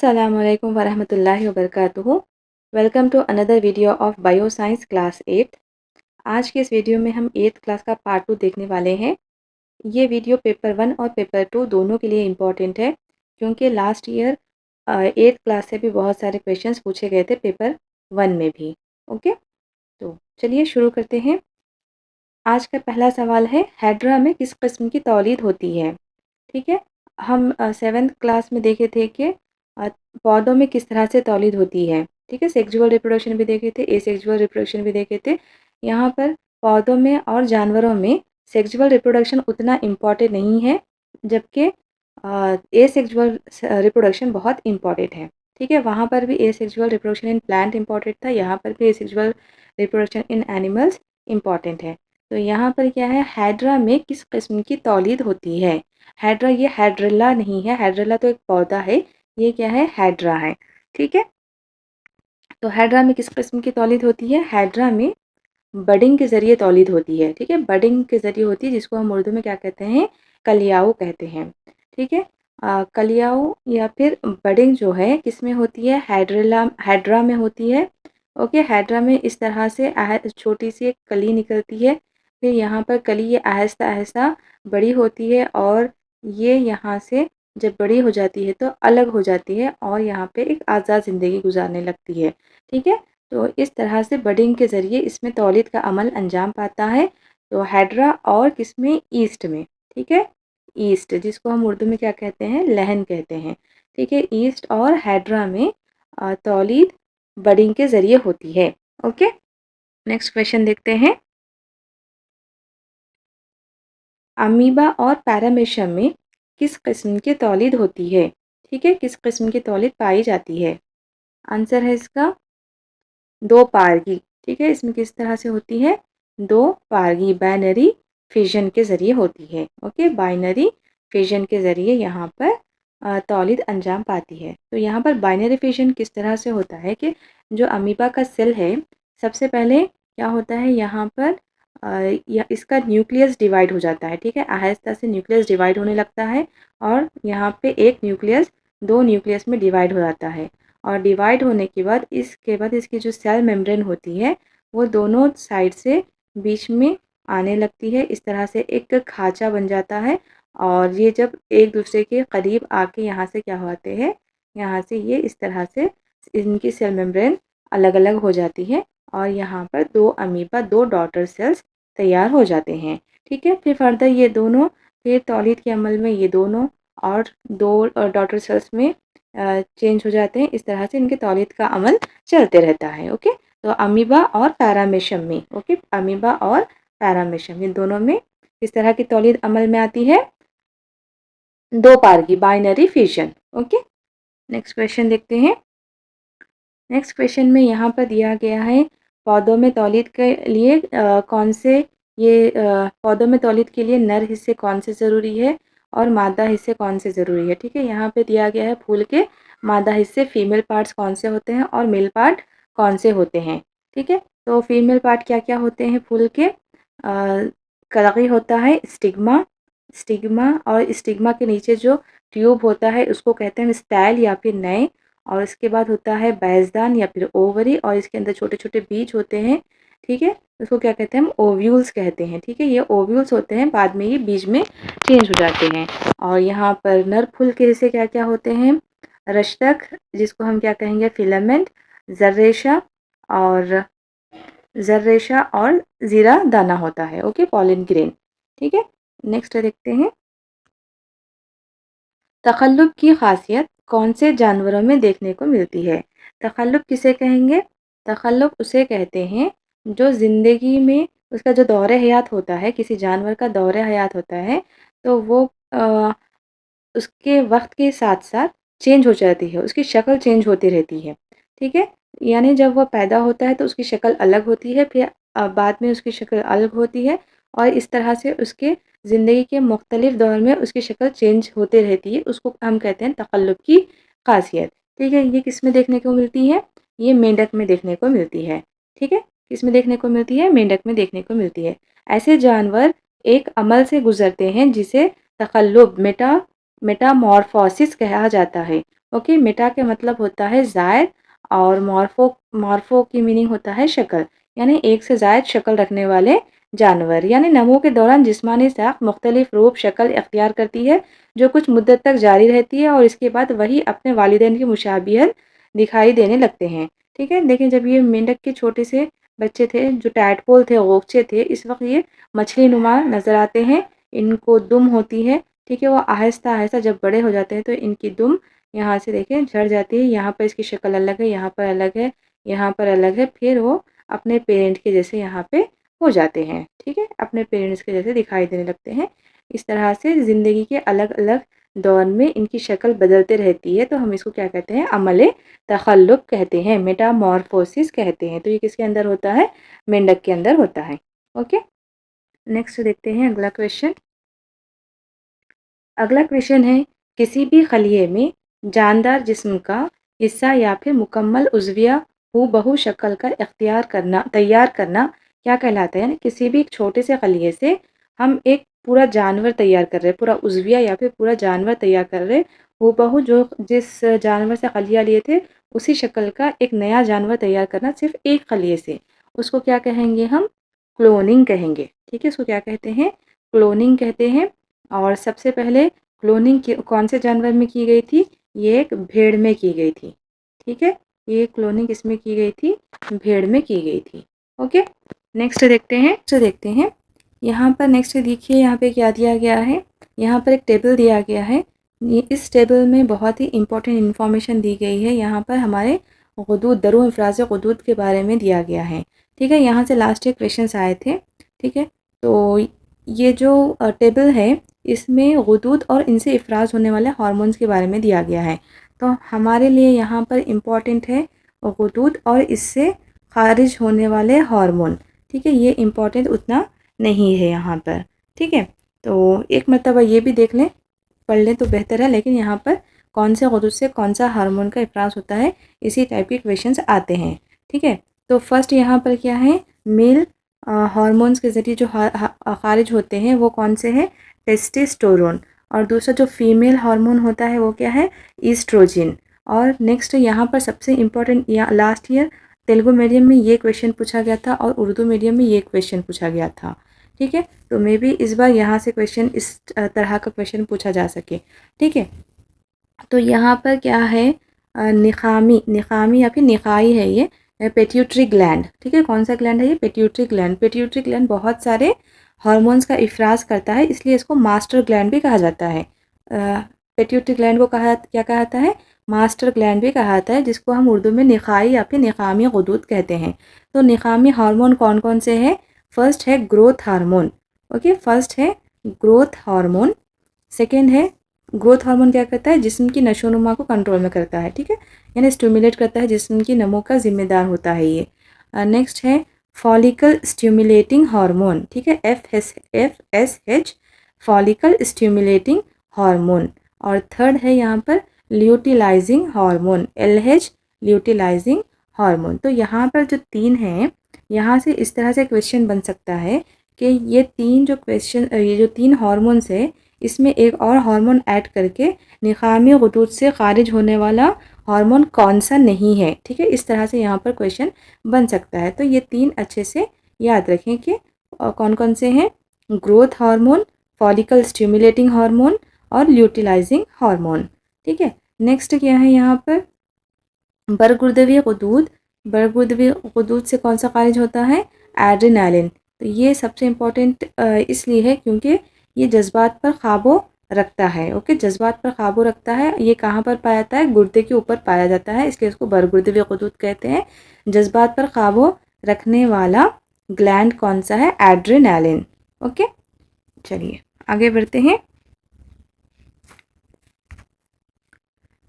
Assalamualaikum warahmatullahi wabarakatuh। Welcome to another video of bio science class 8। आज के इस video में हम 8th क्लास का पार्ट 2 देखने वाले हैं। ये वीडियो पेपर 1 और पेपर 2 दोनों के लिए इम्पॉर्टेंट है, क्योंकि लास्ट ईयर 8th क्लास से भी बहुत सारे क्वेश्चंस पूछे गए थे पेपर 1 में भी। ओके, तो चलिए शुरू करते हैं। आज का पहला सवाल है, हाइड्रा में किस किस्म की तौलीद होती है? ठीक है, हम 7th क्लास में देखे थे कि अ, पौधों में किस तरह से तौलीद होती है। ठीक है, सेक्सुअल रिप्रोडक्शन भी देखे थे, एसेक्सुअल रिप्रोडक्शन भी देखे थे। यहाँ पर पौधों में और जानवरों में सेक्सुअल रिप्रोडक्शन उतना इम्पॉर्टेंट नहीं है, जबकि एसेक्सुअल रिप्रोडक्शन बहुत इम्पॉर्टेंट है। ठीक है, वहाँ पर भी asexual reproduction in plant important था, यहाँ पर भी asexual reproduction in animals important है। तो यहाँ पर क्या है, हाइड्रा में किस किस्म की तौलीद होती है? हाइड्रा, ये हाइड्रिल्ला नहीं है, हाइड्रिल्ला तो एक पौधा है, ये क्या है, हाइड्रा है। ठीक है, तो हाइड्रा में किस किस्म की तौलीद होती है? हाइड्रा में बडिंग के ज़रिए तौलीद होती है। ठीक है, बडिंग के ज़रिए होती है, जिसको हम उर्दू में क्या कहते हैं, कलियाऊ कहते हैं। ठीक है, कलियाऊ या फिर बडिंग जो है किस में होती है? हाइड्रा में होती है। ओके, हाइड्रा में इस तरह से छोटी सी एक कली निकलती है, फिर यहाँ पर कली ये आहिस्ता आहिस्ता बड़ी होती है, और ये यहाँ से जब बड़ी हो जाती है तो अलग हो जाती है और यहाँ पे एक आज़ाद ज़िंदगी गुजारने लगती है। ठीक है, तो इस तरह से बडिंग के ज़रिए इसमें तौलीद का अमल अंजाम पाता है। तो हाइड्रा और किसमें? ईस्ट में। ठीक है, ईस्ट, जिसको हम उर्दू में क्या कहते हैं, लहन कहते हैं। ठीक है, ईस्ट और हाइड्रा में तौलीद बडिंग के ज़रिए होती है। ओके, नेक्स्ट क्वेश्चन देखते हैं। अमीबा और पैरामीशियम में किस किस्म की तौलीद होती है? ठीक है, किस किस्म की तौलीद पाई जाती है? आंसर है इसका दो पारगी। ठीक है, इसमें किस तरह से होती है? दो पारगी, बाइनरी फिजन के ज़रिए होती है। ओके, बाइनरी फिजन के ज़रिए यहाँ पर तौलीद अंजाम पाती है। तो यहाँ पर बाइनरी फिजन किस तरह से होता है कि जो अमीबा का सेल है, सबसे पहले क्या होता है, यहाँ पर या इसका न्यूक्लियस डिवाइड हो जाता है। ठीक है, आहिस्ता से न्यूक्लियस डिवाइड होने लगता है, और यहाँ पे एक न्यूक्लियस दो न्यूक्लियस में डिवाइड हो जाता है, और डिवाइड होने के बाद इसके बाद इसकी जो सेल मेम्ब्रेन होती है, वो दोनों साइड से बीच में आने लगती है। इस तरह से एक खाँचा बन जाता है, और ये जब एक दूसरे के करीब आके यहाँ से क्या होते हैं, यहाँ से ये इस तरह से इनकी सेल मेम्ब्रेन अलग अलग हो जाती है, और यहाँ पर दो अमीबा, दो डॉटर सेल्स तैयार हो जाते हैं। ठीक है, फिर फर्दर ये दोनों, फिर तौलीद के अमल में ये दोनों और दो डॉटर सेल्स में चेंज हो जाते हैं। इस तरह से इनके तौलीद का अमल चलते रहता है। ओके, तो अमीबा और पैरामीशियम में, ओके, अमीबा और पैरामीशियम, इन दोनों में इस तरह की तौलीद अमल में आती है, दो पार की binary fission. Okay, next question देखते हैं। नेक्स्ट क्वेश्चन में यहाँ पर दिया गया है, पौधों में तौलीद के लिए कौन से पौधों में तौलीद के लिए नर हिस्से कौन से ज़रूरी है और मादा हिस्से कौन से ज़रूरी है? ठीक है, यहाँ पे दिया गया है फूल के मादा हिस्से फीमेल पार्ट्स कौन से होते हैं और मेल पार्ट कौन से होते हैं। ठीक है, तो फीमेल पार्ट क्या क्या होते हैं फूल के? कलगी होता है, स्टिग्मा, स्टिग्मा और स्टिग्मा के नीचे जो ट्यूब होता है उसको कहते हैं स्टाइल या फिर नए, और इसके बाद होता है बैजदान या फिर ओवरी, और इसके अंदर छोटे छोटे बीज होते हैं। ठीक है, उसको क्या कहते हैं, हम ओव्यूल्स कहते हैं। ठीक है, ये ओव्यूल्स होते हैं, बाद में ये बीज में चेंज हो जाते हैं। और यहाँ पर नर फूल के हिस्से क्या क्या होते हैं? रश्तक, जिसको हम क्या कहेंगे, फिलामेंट, जर्रेशा और ज़ीरा दाना होता है। Okay, pollen grain. ठीक है, नेक्स्ट देखते हैं। तख़ल्लुक़ की ख़ासियत कौन से जानवरों में देखने को मिलती है? तख़ल्लुक़ किसे कहेंगे? तख़ल्लुक़ उसे कहते हैं जो ज़िंदगी में उसका जो दौर हयात होता है, किसी जानवर का दौर हयात होता है, तो वो उसके वक़्त के साथ-साथ चेंज हो जाती है, उसकी शक्ल चेंज होती रहती है। ठीक है? यानी जब वो पैदा होता है तो उसकी शक्ल अलग होती है, फिर बाद में उसकी शक्ल अलग होती है, और इस तरह से उसके ज़िंदगी के मुख्तलिफ़ दौर में उसकी शक्ल चेंज होते रहती है। उसको हम कहते हैं तक़ल्लुब की ख़ासियत। ठीक है? ये किस में देखने को मिलती है? ये मेंढक में देखने को मिलती है। ठीक है? किस में देखने को मिलती है? मेंढक में देखने को मिलती है। ऐसे जानवर एक अमल से गुज़रते हैं जिसे तक़ल्लुब मेटामॉर्फोसिस कहा जाता है। ओके, मेटा के मतलब होता है ज़ायद और मॉर्फो की मीनिंग होता है शक्ल, यानी एक से ज़ायद शक्ल रखने वाले जानवर। यानी नमो के दौरान जिस्मानी साख़्त मुख्तलिफ रूप शक्ल इख्तियार करती है, जो कुछ मुद्दत तक जारी रहती है और इसके बाद वही अपने वालिदैन की मुशाबिहत दिखाई देने लगते हैं। ठीक है, लेकिन जब ये मेंढक के छोटे से बच्चे थे, जो टैडपोल थे, गोगचे थे, इस वक़्त ये मछली नुमा नज़र आते हैं। इनको दुम होती है, ठीक है, वो आहिस्ता-आहिस्ता जब बड़े हो जाते हैं तो इनकी दुम यहाँ से देखें झड़ जाती है, यहाँ पर इसकी शक्ल अलग है, यहाँ पर अलग है, यहाँ पर अलग है, फिर वो अपने पेरेंट के जैसे यहाँ पे हो जाते हैं, ठीक है? अपने पेरेंट्स के जैसे दिखाई देने लगते हैं। इस तरह से ज़िंदगी के अलग-अलग दौर में इनकी शक्ल बदलते रहती है, तो हम इसको क्या कहते हैं? अमल तख़ल्लुब कहते हैं, मेटामॉर्फोसिस कहते हैं। तो ये किसके अंदर होता है? मेंढक के अंदर होता है। ओके, नेक्स्ट देखते हैं अगला क्वेश्चन। अगला क्वेश्चन है, किसी भी खलिए में जानदार जिस्म का हिस्सा या फिर मुकम्मल उज़विया हूबहू शक्ल का तैयार करना क्या कहलाता है? यानी किसी भी एक छोटे से खलिए से हम एक पूरा जानवर तैयार कर रहे हैं, पूरा उज़विया या फिर पूरा जानवर तैयार कर रहे हैं, हूबहू जो जिस जानवर से खलिया लिए थे, उसी शक्ल का एक नया जानवर तैयार करना सिर्फ़ एक खलिए से, उसको क्या कहेंगे हम? क्लोनिंग कहेंगे। ठीक है, इसको क्या कहते हैं? क्लोनिंग कहते हैं। और सबसे पहले क्लोनिंग कौन से जानवर में की गई थी? ये एक भेड़ में की गई थी। ठीक है, ये क्लोनिंग किसमें की गई थी? भेड़ में की गई थी। ओके, नेक्स्ट देखते हैं। यहाँ पर नेक्स्ट देखिए, यहाँ पे क्या दिया गया है? यहाँ पर एक टेबल दिया गया है। इस टेबल में बहुत ही इंपॉर्टेंट इन्फॉर्मेशन दी गई है। यहाँ पर हमारे गुदूद दरो इफ़राज़ गुदूद के बारे में दिया गया है। ठीक है, यहाँ से लास्ट ईयर क्वेश्चंस आए थे। ठीक है, तो ये जो टेबल है, इसमें गुदूद और इनसे इफ़राज़ होने वाले हार्मोन्स के बारे में दिया गया है। तो हमारे लिए यहाँ पर इम्पॉर्टेंट है गुदूद और इससे ख़ारिज होने वाले हार्मोन। ठीक है, ये इम्पॉर्टेंट उतना नहीं है यहाँ पर। ठीक है, तो एक मरतबा ये भी देख लें, पढ़ लें तो बेहतर है। लेकिन यहाँ पर कौन से गुदूद से कौन सा हार्मोन का इफ़राज़ होता है, इसी टाइप के क्वेश्चंस आते हैं। ठीक है, तो फर्स्ट यहाँ पर क्या है? मेल हार्मोन्स के ज़रिए जो ख़ारिज होते हैं वो कौन से हैं? टेस्टोस्टेरोन। और दूसरा जो फीमेल हार्मोन होता है वो क्या है? ईस्ट्रोजन। और नेक्स्ट यहाँ पर सबसे इम्पोर्टेंट, या लास्ट ईयर तेलुगु मीडियम में ये क्वेश्चन पूछा गया था और उर्दू मीडियम में ये क्वेश्चन पूछा गया था। ठीक है, तो मे बी इस बार यहाँ से क्वेश्चन इस तरह का क्वेश्चन पूछा जा सके। ठीक है, तो यहाँ पर क्या है? निखामी या फिर निखाई है ये पेट्यूटरी ग्लैंड। ठीक है, कौन सा ग्लैंड है ये? Pituitary gland. पेट्यूटरी ग्लैंड बहुत सारे हार्मोन्स का इफ़राज़ करता है, इसलिए इसको मास्टर ग्लैंड भी कहा जाता है। पेट्यूटरी ग्लैंड को क्या कहा जाता है? मास्टर ग्लैंड भी कहा जाता है, जिसको हम उर्दू में निखाई या फिर निखामी गुदूद कहते हैं। तो निखामी हार्मोन कौन कौन से हैं? फर्स्ट है ग्रोथ हार्मोन। ओके, फर्स्ट है ग्रोथ हार्मोन। सेकेंड है, ग्रोथ हार्मोन क्या करता है? जिस्म की नशोनुमा को कंट्रोल में करता है। ठीक है, यानी स्टिमुलेट करता है, जिस्म की नमो का ज़िम्मेदार होता है ये। नेक्स्ट है फॉलिकल स्टिमुलेटिंग हार्मोन। ठीक है, FSH, फॉलिकल स्टिमुलेटिंग हार्मोन। और थर्ड है यहाँ पर ल्यूटिलाइजिंग हार्मोन, LH, ल्यूटिलाइजिंग हार्मोन। तो यहाँ पर जो तीन हैं, यहाँ से इस तरह से क्वेश्चन बन सकता है कि ये जो तीन हार्मोन्स है, इसमें एक और हार्मोन ऐड करके निखामी गुदूद से ख़ारिज होने वाला हार्मोन कौन सा नहीं है। ठीक है, इस तरह से यहाँ पर क्वेश्चन बन सकता है। तो ये तीन अच्छे से याद रखें कि कौन कौन से हैं? Growth hormone, follicle stimulating hormone और ल्यूटिलाइजिंग हार्मोन। ठीक है, नेक्स्ट क्या है यहाँ पर? बरगुर्दवी गुदूद। बरगुर्दवी गुदूद से कौन सा ख़ारिज होता है? एड्रेनालिन। तो ये सबसे इम्पॉर्टेंट इसलिए है क्योंकि ये जज्बात पर काबू रखता है। ओके, जज्बात पर काबू रखता है। ये कहाँ पर पाया जाता है? गुर्दे के ऊपर पाया जाता है, इसलिए इसको बरगुर्दवी गुदूद कहते हैं। जज्बात पर काबू रखने वाला ग्लैंड कौन सा है? एड्रेनालिन। ओके, चलिए आगे बढ़ते हैं।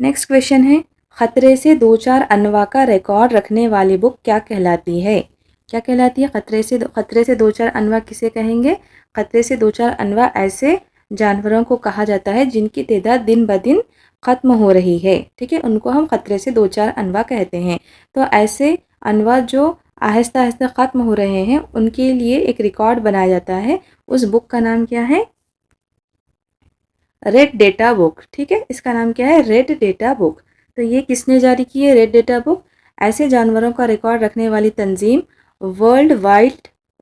नेक्स्ट क्वेश्चन है, ख़तरे से दो चार अनवा का रिकॉर्ड रखने वाली बुक क्या कहलाती है? क्या कहलाती है? खतरे से दो चार अनवा किसे कहेंगे? खतरे से दो चार अनवा ऐसे जानवरों को कहा जाता है जिनकी तादाद दिन ब दिन ख़त्म हो रही है। ठीक है, उनको हम खतरे से दो चार अनवा कहते हैं। तो ऐसे अनवा जो आहिस्ता आहिस्ता ख़त्म हो रहे हैं, उनके लिए एक रिकॉर्ड बनाया जाता है। उस बुक का नाम क्या है? Red data book. ठीक है, इसका नाम क्या है? Red data book. तो ये किसने जारी की है रेड डेटा बुक? ऐसे जानवरों का रिकॉर्ड रखने वाली तंजीम वर्ल्ड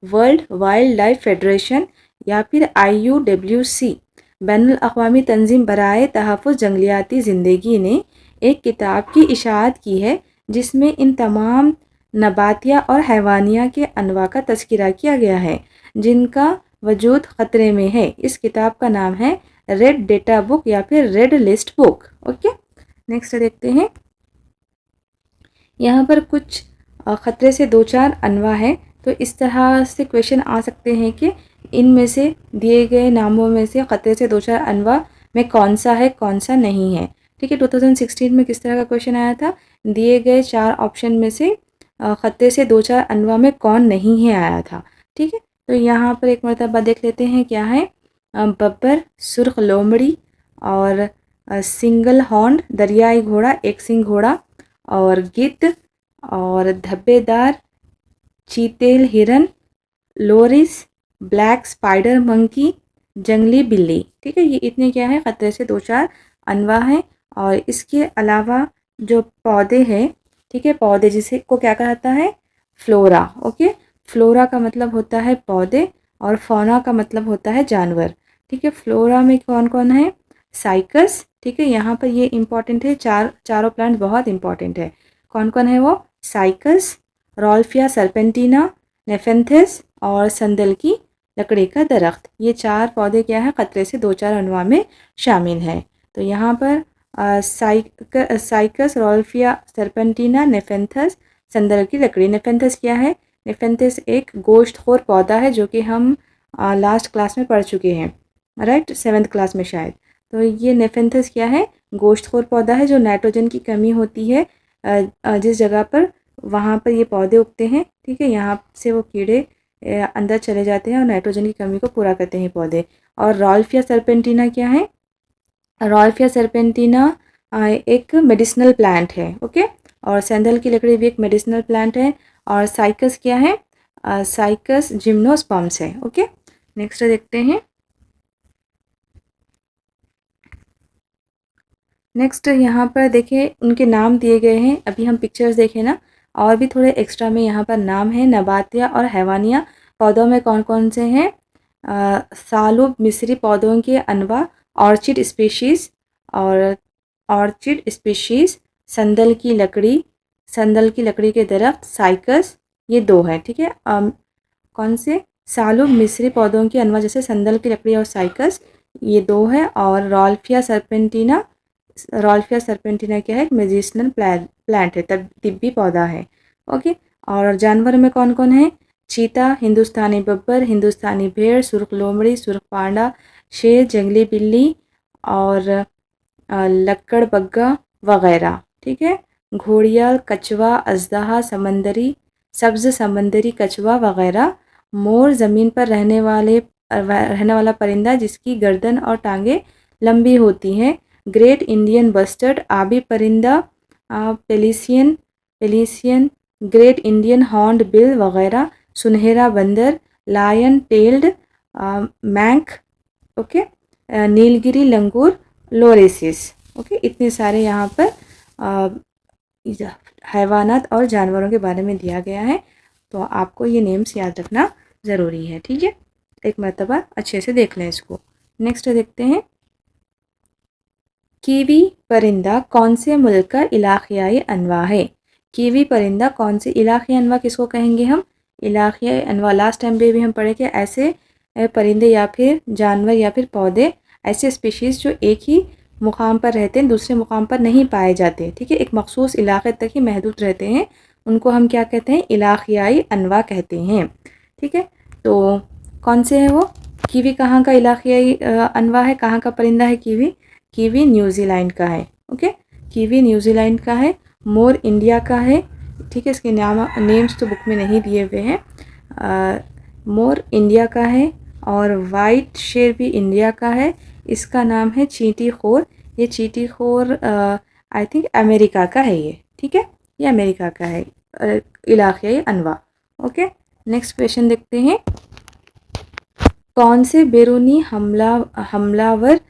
वाइल्ड लाइफ फेडरेशन या फिर IUWC बैनुल अक़वामी तंजीम बराए तहफ़्फ़ुज़ जंगलियाती ज़िंदगी ने एक किताब की इशाअत की है जिसमें इन तमाम नबातिया और हैवानिया के अनवा का तज़किरा किया गया है जिनका वजूद ख़तरे में है। इस किताब का नाम है रेड डेटा बुक या फिर red list book. Okay, next देखते हैं। यहाँ पर कुछ ख़तरे से दो चार अनवा है, तो इस तरह से क्वेश्चन आ सकते हैं कि इनमें से दिए गए नामों में से ख़तरे से दो चार अनवा में कौन सा है कौन सा नहीं है। ठीक है, 2016 में किस तरह का क्वेश्चन आया था, दिए गए 4 ऑप्शन में से ख़तरे से दो चार अनवा में कौन नहीं है आया था। ठीक है, तो यहाँ पर एक मरतबा देख लेते हैं क्या है। बब्बर, सुर्ख लोमड़ी और सिंगल हॉर्न दरियाई घोड़ा, एक सिंग घोड़ा और गिद्ध और धब्बेदार चीतेल हिरन, लोरिस, ब्लैक स्पाइडर मंकी, जंगली बिल्ली। ठीक है, ये इतने क्या है ख़तरे से दो चार अनवा हैं। और इसके अलावा जो पौधे हैं, ठीक है, पौधे जिसे को क्या कहता है, फ्लोरा। ओके, फ्लोरा का मतलब होता है पौधे और फौना का मतलब होता है जानवर। ठीक है, फ्लोरा में कौन कौन है, साइकस। ठीक है, यहाँ पर ये इंपॉर्टेंट है, चारों प्लांट बहुत इंपॉर्टेंट है। कौन कौन है वो, साइकस, रॉल्फिया सर्पेंटिना, नेफेंथिस और संदल की लकड़ी का दरख्त। ये 4 पौधे क्या है ख़तरे से दो चार अनवा में शामिल हैं। तो यहाँ पर साइकस, रॉल्फिया सर्पेंटिना, नेफेंथस, संदल की लकड़ी। नेफेंथस क्या है, नेफेंथस एक गोश्तखोर पौधा है जो कि हम लास्ट क्लास में पढ़ चुके हैं, राइट, 7th क्लास में शायद। तो ये नेफेंथस क्या है, गोश्तखोर पौधा है जो नाइट्रोजन की कमी होती है जिस जगह पर, वहाँ पर ये पौधे उगते हैं। ठीक है, यहाँ से वो कीड़े अंदर चले जाते हैं और नाइट्रोजन की कमी को पूरा करते हैं पौधे। और रॉल्फिया सर्पेंटिना क्या है, रॉल्फिया सर्पेंटिना एक मेडिसिनल प्लांट है। ओके, और सैंडल की लकड़ी भी एक मेडिसिनल प्लांट है। और साइकस क्या है, साइकस जिम्नोस्पर्म्स है। ओके, नेक्स्ट देखते हैं। नेक्स्ट यहाँ पर देखिए उनके नाम दिए गए हैं, अभी हम पिक्चर्स देखें ना, और भी थोड़े एक्स्ट्रा में यहाँ पर नाम है। नबातिया और हैवानिया पौधों में कौन कौन से हैं, सालुब मिस्री पौधों के अनवा, ऑर्चिड स्पीशीज़ और ऑर्चिड स्पीशीज़, संदल की लकड़ी, संदल की लकड़ी के दरख्त, साइकस, ये 2 हैं। ठीक है, कौन से, सालुब मिस्री पौधों के अनवा जैसे संदल की लकड़ी और साइकस, ये 2 है। और रॉल्फिया सर्पेंटिना, रॉल्फिया सर्पेंटिना क्या है, एक मेडिसिनल प्लांट है, तब तिब्बी पौधा है। ओके, और जानवर में कौन कौन है, चीता, हिंदुस्तानी बब्बर, हिंदुस्तानी भेड़, सुर्ख लोमड़ी, सुर्ख पांडा, शेर, जंगली बिल्ली और लक्कड़ बग्गा वगैरह। ठीक है, घोड़ियाल, कछुआ, अजदहा, समंदरी, सब्ज़ समंदरी कछुआ वगैरह। मोर, ज़मीन पर रहने वाला परिंदा जिसकी गर्दन और टांगें लंबी होती हैं। ग्रेट इंडियन बस्टर्ड, आबी परिंदा, पेलिसियन, ग्रेट इंडियन हॉर्न्ड बिल वगैरह। सुनहरा बंदर, लायन टेल्ड मैंक, ओके, नीलगिरी लंगूर, लोरेसिस। ओके, इतने सारे यहाँ पर हैवानात और जानवरों के बारे में दिया गया है, तो आपको ये नेम्स याद रखना ज़रूरी है। ठीक है, एक मरतबा अच्छे से देख लें इसको। नेक्स्ट देखते हैं, कीवी परिंदा कौन से मुल्क का इलाक़ाई अनवा है। कीवी परिंदा कौन से इलाक़ाई अनवा किसको कहेंगे हम, इलाक़ाई अनवा। लास्ट टाइम पे भी हम पढ़े कि ऐसे परिंदे या फिर जानवर या फिर पौधे, ऐसे स्पीशीज़ जो एक ही मुकाम पर रहते हैं, दूसरे मुकाम पर नहीं पाए जाते। ठीक है, एक मखसूस इलाक़े तक ही महदूद रहते हैं, उनको हम क्या कहते हैं, इलाक़ाई अनवा कहते हैं। ठीक है, तो कौन से हैं वो, कीवी कहाँ का इलाक़ाई अनवा है, कहाँ का परिंदा है कीवी, कीवी न्यूजीलैंड का है। ओके, कीवी न्यूजीलैंड का है। मोर इंडिया का है। ठीक है, इसके नेम्स तो बुक में नहीं दिए हुए हैं। मोर इंडिया का है और वाइट शेर भी इंडिया का है। इसका नाम है चींटी खोर। ये चींटी खोर आई थिंक अमेरिका का है ये। ठीक है, ये अमेरिका का है इलाक़ाई अनवा। ओके, नेक्स्ट क्वेश्चन देखते हैं, कौन से बैरूनी हमलावर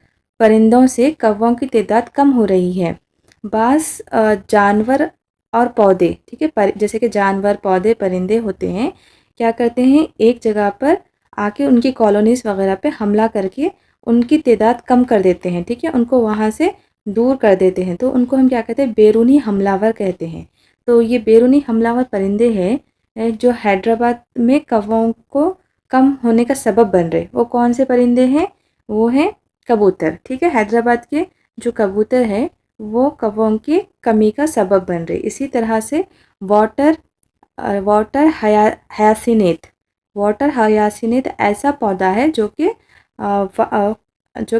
परिंदों से कौवों की तादाद कम हो रही है। बाज़ जानवर और पौधे, ठीक है, जैसे कि जानवर, पौधे, परिंदे होते हैं, क्या करते हैं एक जगह पर आके उनकी कॉलोनीज़ वगैरह पे हमला करके उनकी तादाद कम कर देते हैं, ठीक है, उनको वहाँ से दूर कर देते हैं, तो उनको हम क्या कहते हैं, बैरूनी हमलावर कहते हैं। तो ये बैरूनी हमलावर परिंदे हैं जो हैदराबाद में कौवों को कम होने का सबब बन रहे। वो कौन से परिंदे हैं? वो हैं कबूतर, ठीक है, हैदराबाद के जो कबूतर हैं वो कौवों की कमी का सबब बन रहे। इसी तरह से वाटर वाटर हयासिनेट, वाटर हयासिनेट ऐसा पौधा है जो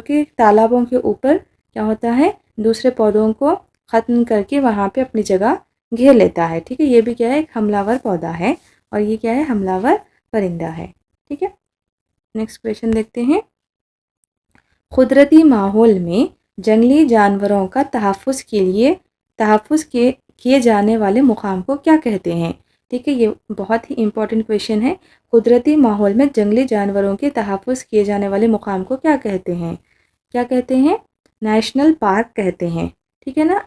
कि तालाबों के ऊपर क्या होता है, दूसरे पौधों को ख़त्म करके वहाँ पे अपनी जगह घेर लेता है, ठीक है। ये भी क्या है, एक हमलावर पौधा है और ये क्या है, हमलावर परिंदा है, ठीक है। नेक्स्ट क्वेश्चन देखते हैं। कुदरती माहौल में जंगली जानवरों का तहफ़्फ़ुज़ किए जाने वाले मुकाम को क्या कहते हैं? ठीक है, ये बहुत ही इम्पोर्टेंट क्वेश्चन है। कुदरती माहौल में जंगली जानवरों के तहफ़्फ़ुज़ किए जाने वाले मुकाम को क्या कहते हैं? क्या कहते हैं? नेशनल पार्क कहते हैं, ठीक है ना।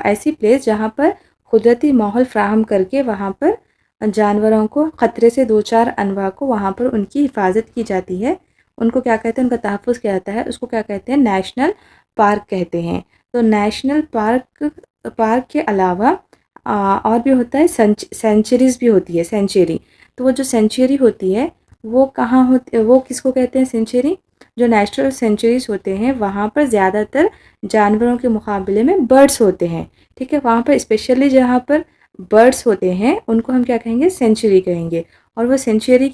ऐसी प्लेस जहाँ पर कुदरती माहौल फ़राहम करके वहाँ पर जानवरों को ख़तरे से दो चार अनवा को वहाँ पर उनकी हिफाजत की जाती है, उनको क्या कहते हैं, उनका तहफ़्फ़ुज़ किया जाता है, उसको क्या कहते हैं, नेशनल पार्क कहते हैं। तो नेशनल पार्क के अलावा और भी होता है, सेंचुरीज़ भी होती है, सेंचुरी। तो वो जो सेंचुरी होती है वो कहाँ होती है, वो किसको कहते हैं सेंचुरी? जो नेचुरल सेंचुरीज़ होते हैं वहाँ पर ज़्यादातर जानवरों के मुकाबले में बर्ड्स होते हैं, ठीक है। वहाँ पर स्पेशली जहाँ पर बर्ड्स होते हैं उनको हम क्या कहेंगे, सेंचुरी कहेंगे। और वो सेंचुरी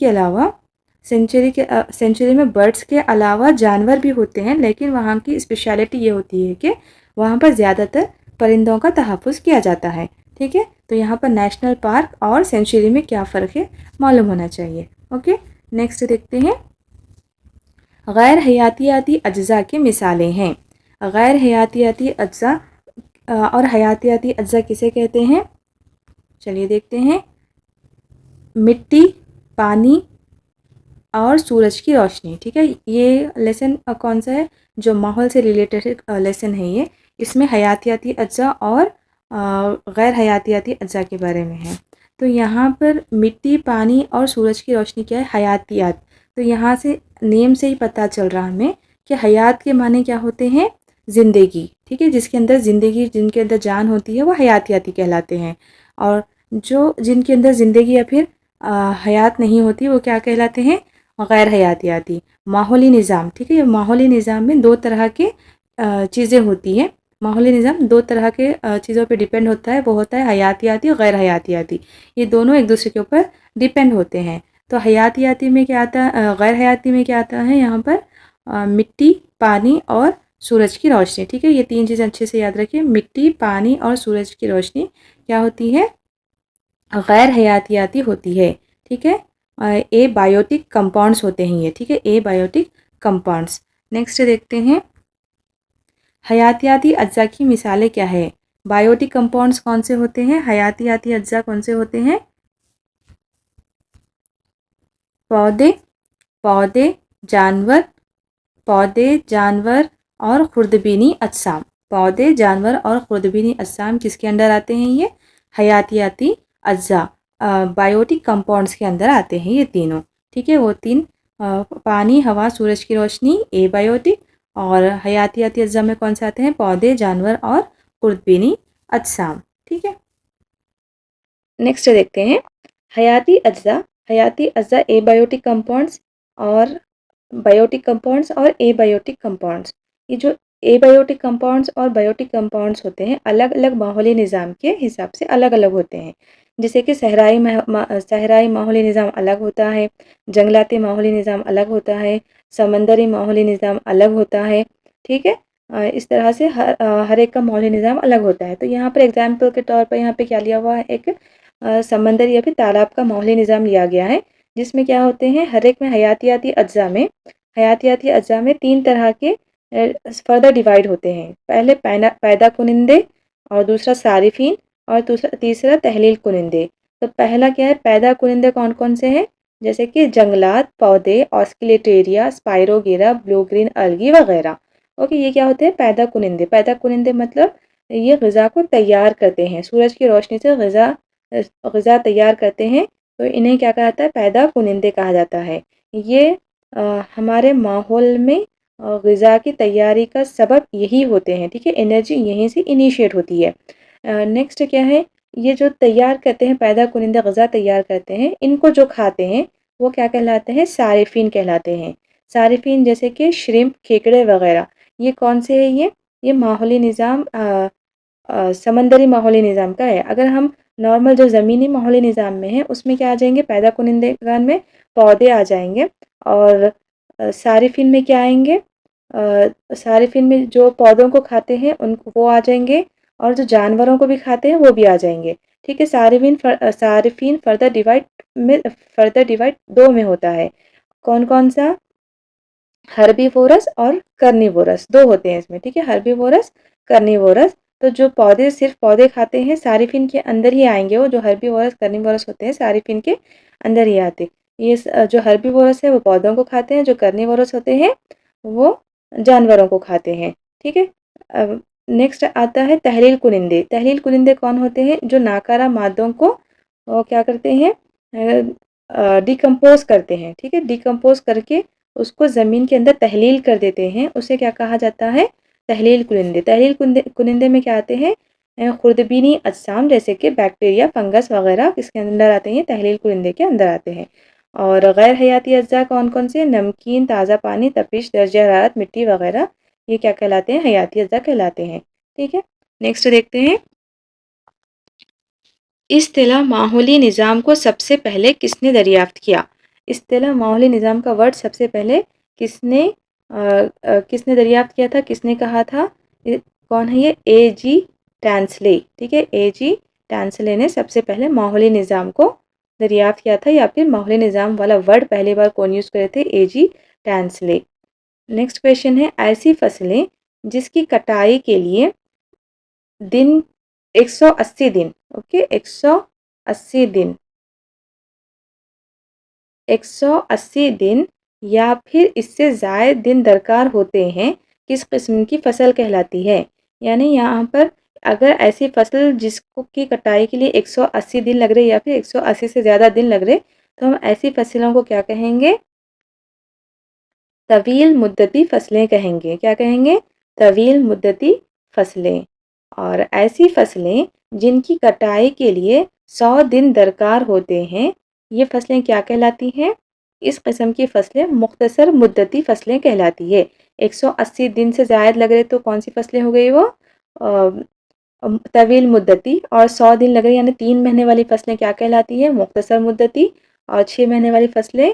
में बर्ड्स के अलावा जानवर भी होते हैं, लेकिन वहाँ की स्पेशलिटी ये होती है कि वहाँ पर ज़्यादातर परिंदों का तहफ़्फ़ुज़ किया जाता है, ठीक है। तो यहाँ पर नेशनल पार्क और सेंचुरी में क्या फ़र्क है मालूम होना चाहिए। ओके, नेक्स्ट देखते हैं। गैर हयातियाती अज्जा की मिसालें हैं। गैर हयातियाती अज्जा और हयातियाती अज्जा किसे कहते हैं? चलिए देखते हैं। मिट्टी, पानी और सूरज की रोशनी, ठीक है। ये लेसन कौन सा है, जो माहौल से रिलेटेड लेसन है ये। इसमें हयातियाती अज्जा और गैर हयातियाती अज्जा के बारे में है। तो यहाँ पर मिट्टी, पानी और सूरज की रोशनी क्या है, हयातियात। तो यहाँ से नेम से ही पता चल रहा हमें कि हयात के माने क्या होते हैं, ज़िंदगी, ठीक है। जिसके अंदर ज़िंदगी, जिनके अंदर जान होती है वो हयातियाती कहलाते हैं। और जो जिनके अंदर ज़िंदगी या फिर हयात नहीं होती वो क्या कहलाते हैं, गैर हयातियाती। माहौली निज़ाम, ठीक है। ये माहौली निज़ाम में दो तरह के चीज़ें होती हैं। माहौली निज़ाम दो तरह के चीज़ों पे डिपेंड होता है, वो होता है हयातियाती और गैर हयातियाती। ये दोनों एक दूसरे के ऊपर डिपेंड होते हैं। तो हयातियाती में क्या आता है, गैर हयाती में क्या आता है, यहाँ पर मिट्टी, पानी और सूरज की रोशनी, ठीक है। ये तीन चीज़ें अच्छे से याद रखिए। मिट्टी, पानी और सूरज की रोशनी क्या होती है, गैर हयातियाती होती है, ठीक है। ए बायोटिक कंपाउंड्स होते हैं ये, ठीक है, ए बायोटिक कंपाउंड्स। नेक्स्ट देखते हैं। हयातियाती अज्जा की मिसालें क्या है? बायोटिक कंपाउंड्स कौन से होते हैं, हयातियाती अज्जा कौन से होते हैं? पौधे, पौधे जानवर, पौधे जानवर और खुर्दबीनी अजसाम। पौधे, जानवर और खुर्दबीनी अजसाम किसके अंडर आते हैं, ये हयातियाती अज्जा, बायोटिक कंपाउंड्स के अंदर आते हैं ये तीनों, ठीक है। वो तीन पानी, हवा, सूरज की रोशनी ए बायोटिक, और हयातियाती अज्जा में कौन से आते हैं, पौधे, जानवर और खुर्दबीनी अजसाम, ठीक है। नेक्स्ट देखते हैं। हयाती अज्जा एबायोटिक कंपाउंड्स और बायोटिक कंपाउंड्स और एबायोटिक कंपाउंड्स। ये जो एबायोटिक कंपाउंड्स और बायोटिक कंपाउंड्स होते हैं अलग अलग माहौली निज़ाम के हिसाब से अलग अलग होते हैं। जैसे कि सहराई माहौली निज़ाम अलग होता है, जंगलाती माहौली निज़ाम अलग होता है, समंदरी माहौली निज़ाम अलग होता है, ठीक है। इस तरह से हर एक का माहौली निज़ाम अलग होता है। तो यहाँ पर एग्जाम्पल के तौर पर यहाँ पे क्या लिया हुआ है, एक समंदर या फिर तालाब का माहौली निज़ाम लिया गया है, जिसमें क्या होते हैं, हर एक में हयातियाती अज्जा में तीन तरह के फर्दर डिवाइड होते हैं। पहले पैदा कुनिंदे, और दूसरा सारिफीन, और तीसरा तहलील कुनिंदे। तो पहला क्या है, पैदा कुनिंदे कौन कौन से हैं, जैसे कि जंगलात, पौधे, ऑस्किलेटेरिया, स्पाइरोगेरा, ब्लू ग्रीन अलगी वगैरह। ओके, ये क्या होते हैं, पैदा कुनिंदे। पैदा कुनिंदे मतलब ये ग़िज़ा को तैयार करते हैं, सूरज की रोशनी से ग़िज़ा तैयार करते हैं, तो इन्हें क्या कहा जाता है? पैदा कुनिंदे कहा जाता है। ये हमारे माहौल में ग़िज़ा की तैयारी का सबब यही होते हैं, ठीक है? एनर्जी यहीं से इनिशिएट होती है। नेक्स्ट क्या है? ये जो तैयार करते हैं, पैदा कुनिंदा ग़िज़ा तैयार करते हैं, इनको जो खाते हैं, वो क्या कहलाते हैं? सारिफ़ीन कहलाते हैं। सारिफ़ीन जैसे कि श्रिम्प, खेकड़े वग़ैरह। ये कौन से हैं ये? ये माहौली निज़ाम समंदरी माहौली निज़ाम का है। अगर हम नॉर्मल जो ज़मीनी माहौली निज़ाम में है, उसमें क्या आ जाएँगे? पैदा कुनिंदेगान में पौधे आ जाएँगे और सारिफ़ीन में क्या आएँगे? सारिफ़ीन में जो पौधों को खाते हैं वो आ जाएँगे और जो जानवरों को भी खाते हैं वो भी आ जाएँगे। ठीक है? सारिफ़ीन फर्दर डिवाइड 2 में होता है। कौन-कौन सा? हर्बीवोरस और कार्निवोरस 2 होते हैं इसमें, ठीक है? Herbivorous, carnivorous. तो जो पौधे सिर्फ़ पौधे खाते हैं, सारिफ़ीन के अंदर ही आएँगे वो, जो हर्बीवोरस, कार्निवोरस होते हैं, सारिफ़ीन के अंदर ही आते। जो हर्बीवोरस है वो पौधों को खाते हैं, जो कार्निवोरस होते हैं वो जानवरों को खाते हैं, ठीक है? अब नेक्स्ट आता है तहलील कुनिंदे। तहलील कुनिंदे कौन होते हैं? जो नाकारा मादों को क्या करते हैं? डिकम्पोज़ करते हैं, ठीक है? डिकम्पोज़ करके उसको ज़मीन के अंदर तहलील कर देते हैं, उसे क्या कहा जाता है? तहलील कुनिंदे। तहलील कुनिंदे में क्या आते हैं? खुर्दबीनी अजसाम जैसे कि बैक्टीरिया, फंगस वग़ैरह किसके अंदर आते हैं? तहलील कुनिंदे के अंदर आते हैं। और गैर हयाती अज्जा कौन-कौन से? नमकीन, ताज़ा पानी, तपिश, दर्जे हरारत, मिट्टी वग़ैरह, ये क्या कहलाते हैं? हयाती अज्जा कहलाते हैं, ठीक है? नेक्स्ट देखते हैं। इस्तिलाह माहौली निज़ाम को सबसे पहले किसने दरियाफ़्त किया? इस्तिलाह माहौली निज़ाम का वर्ड सबसे पहले किसने दरियाफ़्त किया था? किसने कहा था? कौन है ये? ए.जी. टैंसले, ठीक है? ए.जी. टैंसले ने सबसे पहले माहौली निज़ाम को दरियाफ़्त किया था, या फिर माहौली निज़ाम वाला वर्ड पहली बार कौन यूज़ करे थे? ए.जी. टैंसले। नेक्स्ट क्वेश्चन है, ऐसी फसलें जिसकी कटाई के लिए दिन 180 दिन, ओके, 180 दिन, 180 दिन या फिर इससे ज़ायद दिन दरकार होते हैं, किस किस्म की फसल कहलाती है? यानी यहाँ पर अगर ऐसी फसल जिसको की कटाई के लिए 180 दिन लग रहे या फिर 180 से ज़्यादा दिन लग रहे, तो हम ऐसी फसलों को क्या कहेंगे? तवील मुद्दती फसलें कहेंगे। क्या कहेंगे? तवील मुद्दती फसलें। और ऐसी फसलें जिनकी कटाई के लिए 100 दिन दरकार होते हैं, ये फसलें क्या कहलाती हैं? इस किस्म की फसलें मुख्तसर मुद्दती फसलें कहलाती है। 180 दिन से ज़ायद लग रहे तो कौन सी फसलें हो गई वो? तवील मुद्दती। और 100 दिन लग रहे यानी 3 महीने वाली फसलें क्या कहलाती हैं? मुख्तसर मुद्दती। और 6 महीने वाली फसलें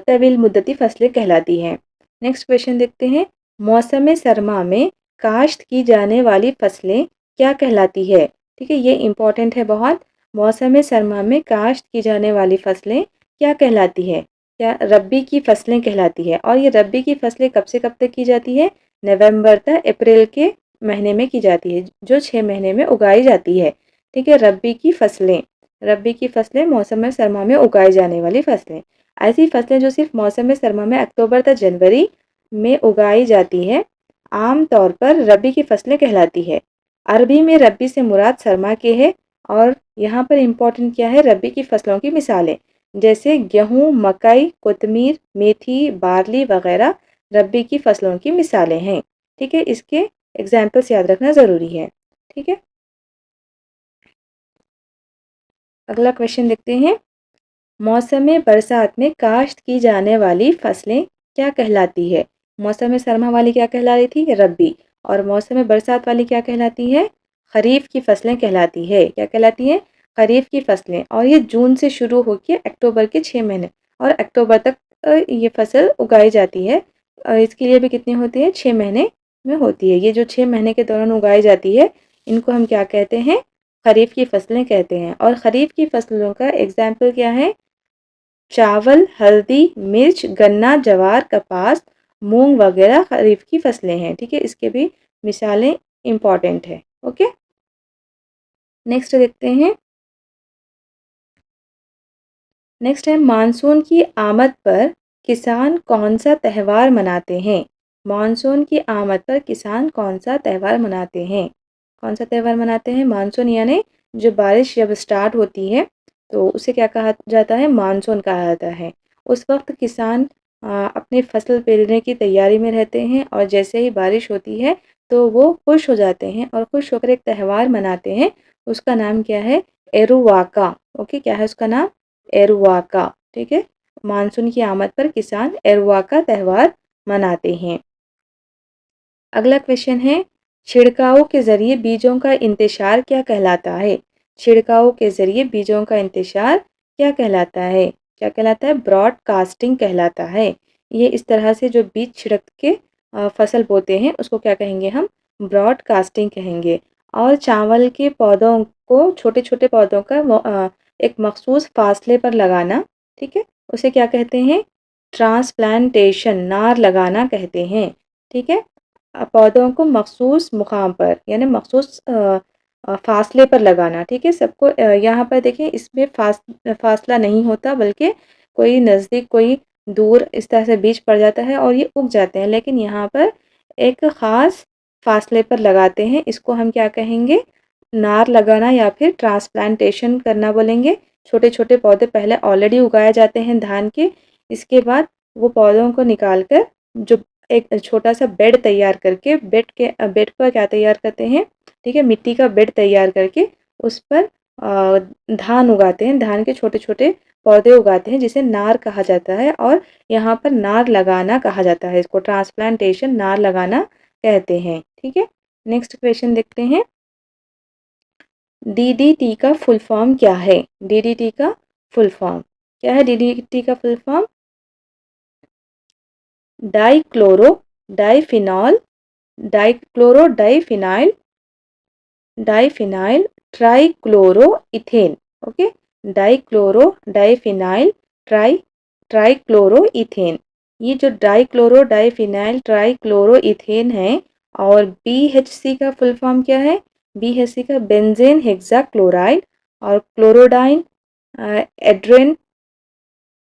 तवील मुद्दती फसलें कहलाती हैं। नेक्स्ट क्वेश्चन देखते हैं। मौसम सरमा में काश्त की जाने वाली फसलें क्या कहलाती है? ठीक है, ये इम्पॉर्टेंट है बहुत। मौसम सरमा में काश्त की जाने वाली फसलें क्या कहलाती है? क्या रब्बी की फसलें कहलाती है। और ये रब्बी की फसलें कब से कब तक की जाती है? नवंबर तक अप्रैल के महीने में की जाती है, जो 6 महीने में उगाई जाती है। ठीक है, रब्बी की फसलें मौसम सरमा में उगाई जाने वाली फसलें। ऐसी फसलें जो सिर्फ मौसम सरमा में अक्टूबर तक जनवरी में उगाई जाती है, आम तौर पर रबी की फसलें कहलाती है। अरबी में रबी से मुराद सरमा के है। और यहाँ पर इम्पोर्टेंट क्या है? रबी की फसलों की मिसालें जैसे गेहूँ, मकई, कोतमीर, मेथी, बार्ली वगैरह रबी की फसलों की मिसालें हैं। ठीक है, इसके एग्जाम्पल्स याद रखना ज़रूरी है। ठीक है, अगला क्वेश्चन देखते हैं। मौसम बरसात में काश्त की जाने वाली फसलें क्या कहलाती है? मौसम सरमा वाली क्या कहला रही थी? रबी। और मौसम बरसात वाली क्या कहलाती है? खरीफ की फसलें कहलाती है। क्या कहलाती है? खरीफ की फसलें। और ये जून से शुरू होकर अक्टूबर के 6 महीने और अक्टूबर तक ये फसल उगाई जाती है। इसके लिए भी कितने होते हैं? 6 महीने में होती है। ये जो 6 महीने के दौरान उगाई जाती है, इनको हम क्या कहते हैं? खरीफ की फसलें कहते हैं। और खरीफ की फसलों का एग्जाम्पल क्या है? चावल, हल्दी, मिर्च, गन्ना, ज्वार, कपास, मूंग वगैरह खरीफ की फसलें हैं। ठीक है, इसके भी मिसालें इम्पॉर्टेंट है। ओके, नेक्स्ट देखते हैं। नेक्स्ट है, मानसून की आमद पर किसान कौन सा त्यौहार मनाते हैं? मानसून की आमद पर किसान कौन सा त्यौहार मनाते हैं? कौन सा त्यौहार मनाते हैं? मानसून यानी जो बारिश जब स्टार्ट होती है तो उसे क्या कहा जाता है? मानसून कहा जाता है। उस वक्त किसान अपनी फसल पेरने की तैयारी में रहते हैं और जैसे ही बारिश होती है तो वो खुश हो जाते हैं और खुश होकर एक त्यौहार मनाते हैं। उसका नाम क्या है? एरुवाका। ओके, क्या है उसका नाम? एरुवाका। ठीक है, मानसून की आमद पर किसान एरुवाका त्यौहार मनाते हैं। अगला क्वेश्चन है, छिड़काव के ज़रिए बीजों का इंतशार क्या कहलाता है? छिड़काव के ज़रिए बीजों का इंतशार क्या कहलाता है? क्या कहलाता है? ब्रॉडकास्टिंग कहलाता है। ये इस तरह से जो बीज छिड़क के फसल बोते हैं उसको क्या कहेंगे हम? ब्रॉडकास्टिंग कहेंगे। और चावल के पौधों को, छोटे-छोटे पौधों का एक मखसूस फासले पर लगाना, ठीक है? उसे क्या कहते हैं? ट्रांसप्लांटेशन, नार लगाना कहते हैं। ठीक है? पौधों को मखसूस मुकाम पर यानी मखसूस फासले पर लगाना, ठीक है? सबको यहाँ पर देखिए इसमें फासला नहीं होता, बल्कि कोई नज़दीक कोई दूर इस तरह से बीज पड़ जाता है और ये उग जाते हैं, लेकिन यहाँ पर एक ख़ास फासले पर लगाते हैं। इसको हम क्या कहेंगे? नार लगाना या फिर ट्रांसप्लांटेशन करना बोलेंगे। छोटे-छोटे पौधे पहले ऑलरेडी उगाए जाते हैं धान के, इसके बाद वो पौधों को निकाल कर जो एक छोटा-सा बेड तैयार करके बेड पर क्या तैयार करते हैं, ठीक है? मिट्टी का बेड तैयार करके उस पर धान उगाते हैं। धान के छोटे-छोटे पौधे उगाते हैं जिसे नार कहा जाता है और यहाँ पर नार लगाना कहा जाता है। इसको ट्रांसप्लांटेशन, नार लगाना कहते हैं। ठीक है? नेक्स्ट क्वेश्चन देखते हैं। डीडीटी का फुल फॉर्म क्या है? डीडीटी का फुल फॉर्म क्या है? डीडीटी का full form dichloro diphenol dichloro diphenyl trichloroethane. Okay, dichloro diphenyl tri trichloroethane. ये जो डाइक्लोरो डाइफिनाइल ट्राइक्लोरोइथेन है, और बीएचसी का फुल फॉर्म क्या है? बीएचसी का बेंजीन हेक्साक्लोराइड और क्लोरोडाइन, एड्रेन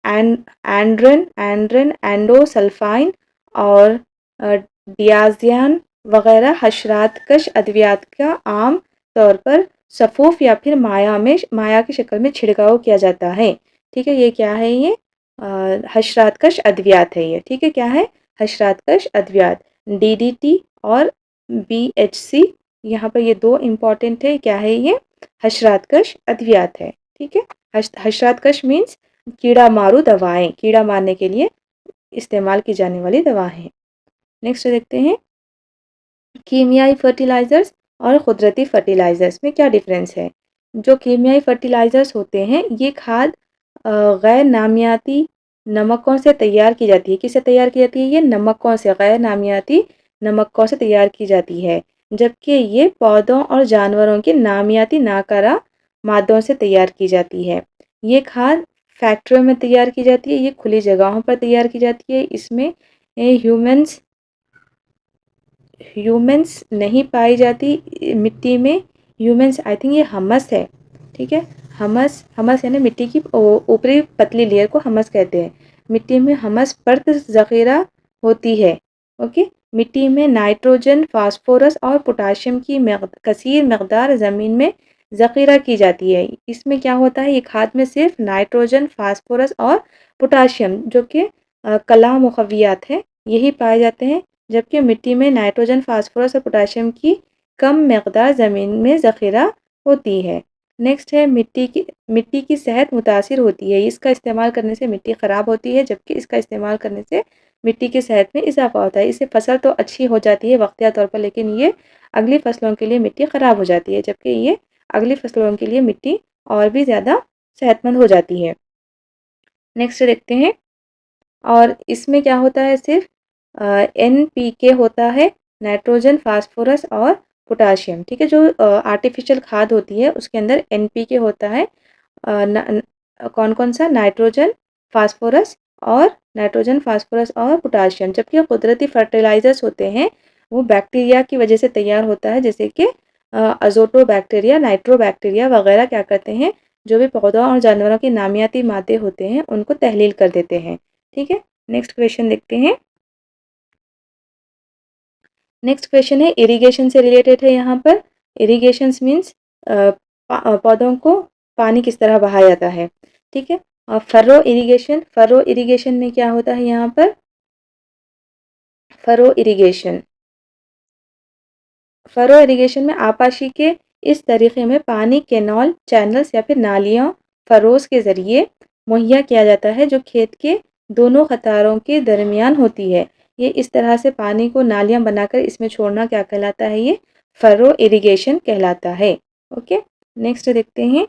एंड्रेन एंड्रेन एंडोसल्फाइन और डियाजियन वगैरह हशरातकश अद्वियात का आम तौर पर सफ़ूफ या फिर माया की शक्ल में छिड़काव किया जाता है। ठीक है, ये क्या है? ये हशरातकश अद्वियात है ये। ठीक है, क्या है? हशरातकश अद्वियात। डीडीटी और बीएचसी, यहाँ पर ये दो इम्पॉर्टेंट है। क्या है ये? हशरातकश अद्वियात है। ठीक है, हशरातकश मीन्स कीड़ा मारू दवाएं, कीड़ा मारने के लिए इस्तेमाल की जाने वाली दवा है। नेक्स्ट देखते हैं, कीमियाई फर्टिलाइज़र्स और कुदरती फर्टिलाइज़र्स में क्या डिफरेंस है? जो कीमियाई फर्टिलाइज़र्स होते हैं ये खाद गैर नामियाती नमकों से तैयार की जाती है। किससे तैयार की जाती है? ये नमकों से, गैर नामियाती नमकों से तैयार की जाती है। जबकि ये पौधों और जानवरों के नामियाती नाकारा मादों से तैयार की जाती है। ये खाद फैक्ट्रियों में तैयार की जाती है, ये खुली जगहों पर तैयार की जाती है। इसमें ह्यूमन्स ह्यूमन्स नहीं पाई जाती मिट्टी में। ह्यूमन्स, आई थिंक ये हमस है। ठीक है, हमस, हमस यानी मिट्टी की ऊपरी पतली लेयर को हमस कहते हैं। मिट्टी में हमस परत ज़ख़ीरा होती है। ओके, मिट्टी में नाइट्रोजन, फास्फोरस और पोटाशियम की कसीर मकदार ज़मीन में ज़ख़ीरा की जाती है। इसमें क्या होता है? ये खाद में सिर्फ नाइट्रोजन, फास्फोरस और पोटाशियम, जो कि कला मुखवियात है, यही पाए जाते हैं। जबकि मिट्टी में नाइट्रोजन, फास्फोरस और पोटाशियम की कम मकदार ज़मीन में ज़ख़ीरा होती है। नेक्स्ट है, मिट्टी की सेहत मुतासिर होती है। इसका इस्तेमाल करने से मिट्टी ख़राब होती है, जबकि इसका इस्तेमाल करने से मिट्टी की सेहत में इजाफ़ा होता है। इससे फसल तो अच्छी हो जाती है वक़्तिया तौर पर, लेकिन ये अगली फसलों के लिए मिट्टी ख़राब हो जाती है, जबकि ये अगली फसलों के लिए मिट्टी और भी ज़्यादा सेहतमंद हो जाती है। नेक्स्ट देखते हैं, और इसमें क्या होता है? सिर्फ एनपीके होता है, नाइट्रोजन, फास्फोरस और पोटाशियम। ठीक है, जो आर्टिफिशियल खाद होती है उसके अंदर एनपीके होता है। कौन-कौन सा? नाइट्रोजन, फास्फोरस और पोटाशियम। जबकि कुदरती फर्टिलाइज़र्स होते हैं वो बैक्टीरिया की वजह से तैयार होता है, जैसे कि अज़ोटोबैक्टीरिया, नाइट्रोबैक्टीरिया वगैरह क्या करते हैं? जो भी पौधों और जानवरों के नामियाती मादे होते हैं उनको तहलील कर देते हैं। ठीक है, नेक्स्ट क्वेश्चन देखते हैं। नेक्स्ट क्वेश्चन है इरिगेशन से रिलेटेड है। यहाँ पर इरिगेशंस मीन्स पौधों को पानी किस तरह बहाया जाता है, ठीक है। और फरो इरिगेशन में क्या होता है यहाँ पर, फरो इरिगेशन फरो इरिगेशन में आपाशी के इस तरीके में पानी कैनाल, चैनल्स या फिर नालियों, फरोज के ज़रिए मुहैया किया जाता है जो खेत के दोनों कतारों के दरमियान होती है। ये इस तरह से पानी को नालियाँ बनाकर इसमें छोड़ना क्या कहलाता है, ये फरो इरिगेशन कहलाता है। ओके, नेक्स्ट देखते हैं।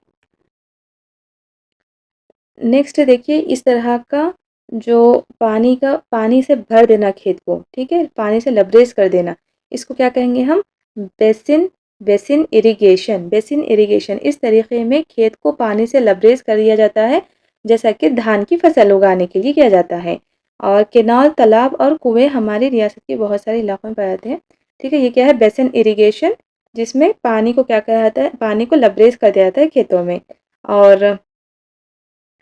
नेक्स्ट देखिए, इस तरह का जो पानी से भर देना खेत को, ठीक है, पानी से लबरेज कर देना, इसको क्या कहेंगे हम, basin basin irrigation. Basin irrigation इस तरीके में खेत को पानी से लबरेज कर दिया जाता है, जैसा कि धान की फसल उगाने के लिए किया जाता है। और केनाल, तालाब और कुएं हमारी रियासत के बहुत सारे इलाकों में पाए जाते हैं, ठीक है। ये क्या है, बेसिन इरिगेशन, जिसमें पानी को क्या कहा जाता है, पानी को लबरेज कर दिया जाता है खेतों में। और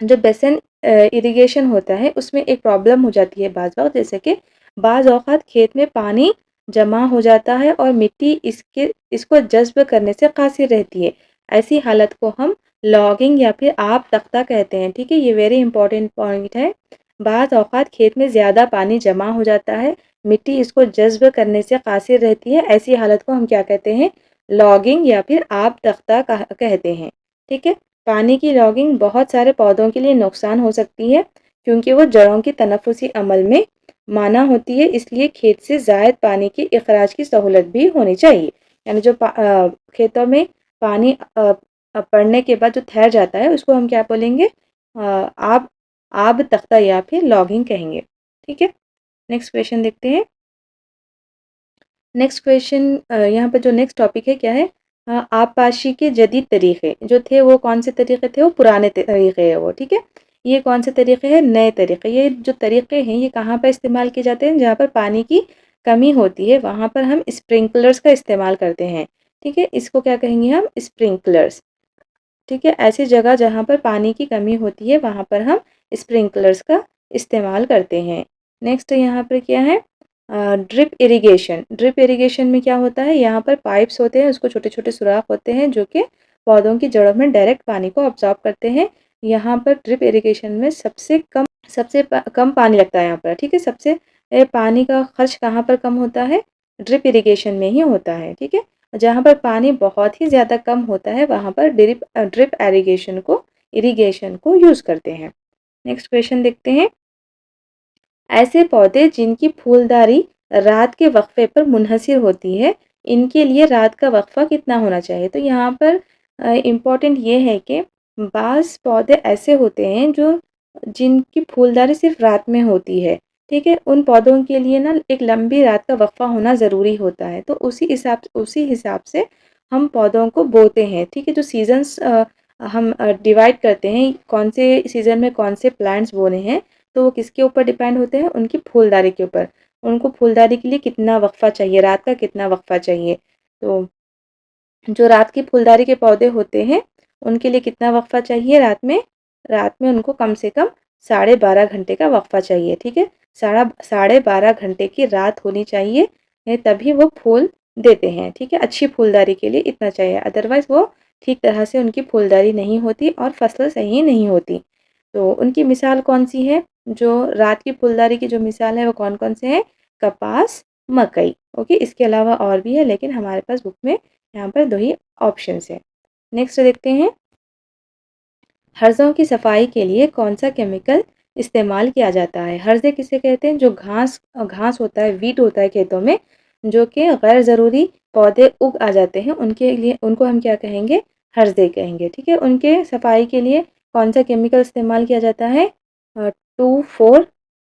जो बेसिन इरिगेशन होता है उसमें एक प्रॉब्लम हो जाती है बाज़ वक़्त, जैसे कि बाज़ औक़ात खेत में पानी जमा हो जाता है और मिट्टी इसको जज़्ब करने से क़ासिर रहती है। ऐसी हालत को हम लॉगिंग या फिर आब तख्ता कहते हैं, ठीक है। ये वेरी इंपॉर्टेंट पॉइंट है। बाज़ औक़ात खेत में ज़्यादा पानी जमा हो जाता है, मिट्टी इसको जज़्ब करने से क़ासिर रहती है। ऐसी हालत को हम क्या कहते हैं, लॉगिंग या फिर आब तख्ता कहते हैं, ठीक है। पानी की लॉगिंग बहुत सारे पौधों के लिए नुकसान हो सकती है, क्योंकि वो जड़ों की तनफुसी अमल में माना होती है, इसलिए खेत से ज़ायद पानी के इखराज की सहूलत भी होनी चाहिए। यानी जो खेतों में पानी पड़ने के बाद जो ठहर जाता है उसको हम क्या बोलेंगे, आब आब तख्ता या फिर लॉगिंग कहेंगे, ठीक है। नेक्स्ट क्वेश्चन देखते हैं। नेक्स्ट क्वेश्चन, यहाँ पर जो नेक्स्ट टॉपिक है क्या है, आबपाशी के जदीद तरीक़े जो थे वो कौन से तरीक़े थे, वो पुराने तरीक़े हैं वो, ठीक है। ये कौन से तरीक़े हैं, नए तरीक़े। ये जो तरीक़े हैं ये कहाँ पर इस्तेमाल किए जाते हैं, जहाँ पर पानी की कमी होती है वहाँ पर हम स्प्रिंकलर्स का इस्तेमाल करते हैं, ठीक है। इसको क्या कहेंगे हम, स्प्रिंकलर्स, ठीक है। ऐसी जगह जहाँ पर पानी की कमी होती है वहाँ पर हम स्प्रिंकलर्स का इस्तेमाल करते हैं। नेक्स्ट यहाँ पर क्या है, ड्रिप इरिगेशन। ड्रिप इरिगेशन में क्या होता है, यहाँ पर पाइप्स होते हैं, उसको छोटे छोटे सुराख होते हैं जो कि पौधों की जड़ों में डायरेक्ट पानी को ऑब्जॉर्ब करते हैं। यहाँ पर ड्रिप इरिगेशन में कम पानी लगता है यहाँ पर, ठीक है। सबसे पानी का खर्च कहाँ पर कम होता है, ड्रिप इरिगेशन में ही होता है, ठीक है। जहाँ पर पानी बहुत ही ज़्यादा कम होता है वहाँ पर ड्रिप इरिगेशन को यूज़ करते हैं। नेक्स्ट क्वेश्चन देखते हैं। ऐसे पौधे जिनकी फूलदारी रात के वक्फे पर मुनहसिर होती है, इनके लिए रात का वक्फा कितना होना चाहिए। तो यहाँ पर इम्पॉर्टेंट ये है कि बाज़ पौधे ऐसे होते हैं जो जिनकी फूलदारी सिर्फ रात में होती है, ठीक है। उन पौधों के लिए ना एक लंबी रात का वक्फा होना ज़रूरी होता है, तो उसी हिसाब से हम पौधों को बोते हैं, ठीक है। जो सीजन्स हम डिवाइड करते हैं कौन से सीज़न में कौन से प्लांट्स बोने हैं, तो वो किसके ऊपर डिपेंड होते हैं, उनकी फूलदारी के ऊपर। उनको फूलदारी के लिए कितना वक़्फ़ा चाहिए, रात का कितना वक़्फ़ा चाहिए। तो जो रात की फूलदारी के पौधे होते हैं, उनके लिए कितना वक़्फ़ा चाहिए रात में उनको कम से कम 12.5 घंटे का वक़्फ़ा चाहिए, ठीक है। 12.5 घंटे की रात होनी चाहिए, तभी वो फूल देते हैं, ठीक है। अच्छी फूलदारी के लिए इतना चाहिए, अदरवाइज़ वो ठीक तरह से उनकी फूलदारी नहीं होती और फसल सही नहीं होती। तो उनकी मिसाल कौन-सी है? जो रात की फूलदारी की जो मिसाल है वो कौन-कौन से हैं? कपास, मकई, ओके। इसके अलावा और भी है लेकिन हमारे पास बुक में यहाँ पर 2 ही ऑप्शंस हैं। नेक्स्ट देखते हैं। हर्ज़ों की सफाई के लिए कौन-सा केमिकल इस्तेमाल किया जाता है? हर्ज़े किसे कहते हैं? जो घास होता है, वीट होता है खेतों में, जो कि गैर ज़रूरी पौधे उग आ जाते हैं, उनके लिए उनको हम क्या कहेंगे? हर्ज़े कहेंगे, ठीक है। उनके सफाई के लिए कौन-सा केमिकल इस्तेमाल किया जाता है? 2,4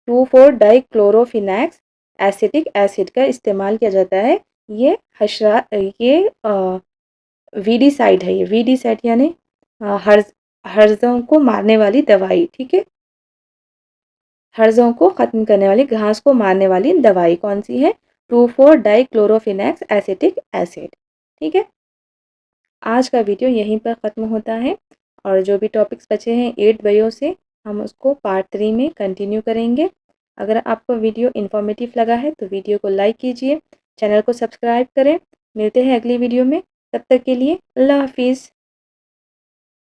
2,4 डाइक्लोरोफिनेक्स एसिटिक एसिड का इस्तेमाल किया जाता है। ये ये वीडीसाइड है, ये वीडीसाइड यानी हर्ज़ों को मारने वाली दवाई, ठीक है। हर्ज़ों को ख़त्म करने वाली, घास को मारने वाली दवाई कौन-सी है? 2,4 डाइक्लोरोफिनेक्स एसिटिक एसिड, ठीक है। आज का वीडियो यहीं पर ख़त्म होता है और जो भी टॉपिक्स बचे हैं 8 बयो से हम उसको पार्ट 3 में कंटिन्यू करेंगे। अगर आपको वीडियो इन्फॉर्मेटिव लगा है तो वीडियो को लाइक कीजिए, चैनल को सब्सक्राइब करें। मिलते हैं अगली वीडियो में। तब तक के लिए अल्लाह हाफ़िज़।